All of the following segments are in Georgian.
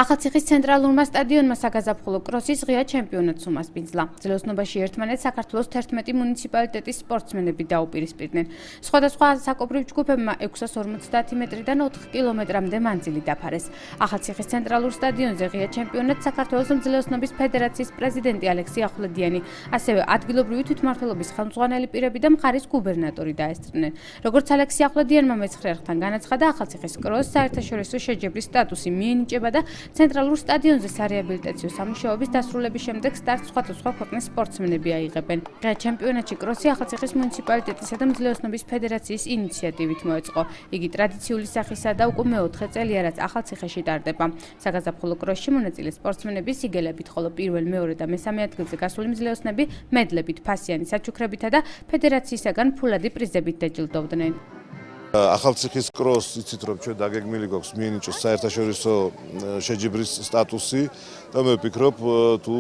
ახალციხის ცენტრალურმა სტადიონმა საგაზაფხულო კროსის ღია ჩემპიონატს უმასპინძლა. ძლოსნობაში ერთმანეთს საქართველოს 11 მუნიციპალიტეტის სპორტსმენები დაუპირისპირდნენ. სხვადასხვა საკობრივ ჯგუფებმა 650 მეტრიდან 4 კილომეტრამდე მანძილი დაფარეს. ახალციხის ცენტრალურ სტადიონზე ღია ჩემპიონატს საქართველოს მძლოსნობის ფედერაციის პრეზიდენტი ალექსი ახვლედიანი, ასევე ადგილობრივი თვითმმართველობის ხელმძღვანელი პირები და მხარის გუბერნატორი დაესწრნენ. როგორც ალექსი ახვლედიანმა მეცხრე არხთან განაცხადა, ახალციხის კროს საერთაშორისო შეჯიბრის სტატუსი მიენიჭება და ცენტრალურ სტადიონზე სარეაბილიტაციო სამუშაოების დასრულების შემდეგ სტარტს სხვადასხვა ქვეყნის სპორტსმენები აიღებენ. ღია ჩემპიონატში კროსი ახალციხის მუნიციპალიტეტისა და მძლეოსნობის ფედერაციის ინიციატივით მოეწყო. იგი ტრადიციული სახისა და უკვე მეოთხე წელია, რაც ახალციხეში ტარდება. საგაზაფხულო კროსში მონაწილე სპორტსმენები სიგელებით, ხოლო პირველ, მეორე და მესამე ადგილზე გასული მძლეოსნები მედლებით, ფასიანი საჩუქრებითა და ფედერაციისაგან ფულადი პრიზებით დაჯილდოვდნენ. ახალციხის კროს იცით რომ ჩვენ დაგეგმილი გვაქვს მიენიჭოს საერთაშორისო შეჯიბრის სტატუსი და მე ვფიქრობ თუ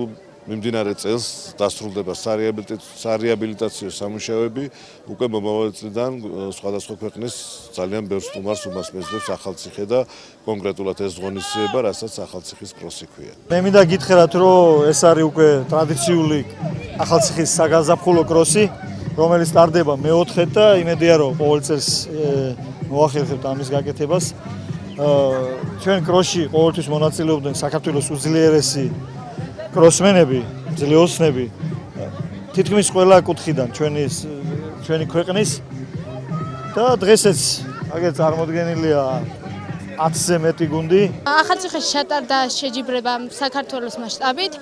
მიმდინარე წელს დასრულდება სარეაბილიტაციო სამუშაოები უკვე მომავალ წლიდან სხვადასხვა ქვეყნის ძალიან ბევრ სტუმარს უმასპინძლებს ახალციხე და კონკრეტულად ეს ღონისძიება, რასაც ახალციხის კროსი ქვია. მე მინდა გითხრათ რომ ეს არის უკვე ტრადიციული ახალციხის საგაზაფხულო კროსი, რომელიც ტარდება მეოთხედ და იმედია რომ ყოველ წელს მოახერხებთ ამის გაკეთებას. ჩვენ კროსში ყოველთვის მონაწილეობდნენ საქართველოს უძლიერესი კროსმენები, ძლეოსნები თითქმის ყველა კუთხიდან ჩვენი ქვეყნის და დღესაც აგერ წარმოდგენილია 10-ზე მეტი გუნდი. ახალციხეში ჩატარდა შეჯიბრება საქართველოს მასშტაბით.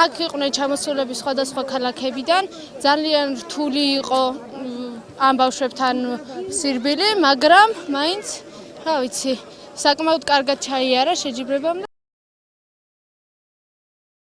აქ იყვნენ ჩამოსულები სხვადასხვა ქალაქებიდან. ძალიან რთული იყო ამ ბავშვებთან სირბილი, მაგრამ მაინც, რა ვიცი, საკმაოდ კარგად ჩაიარა შეჯიბრებამ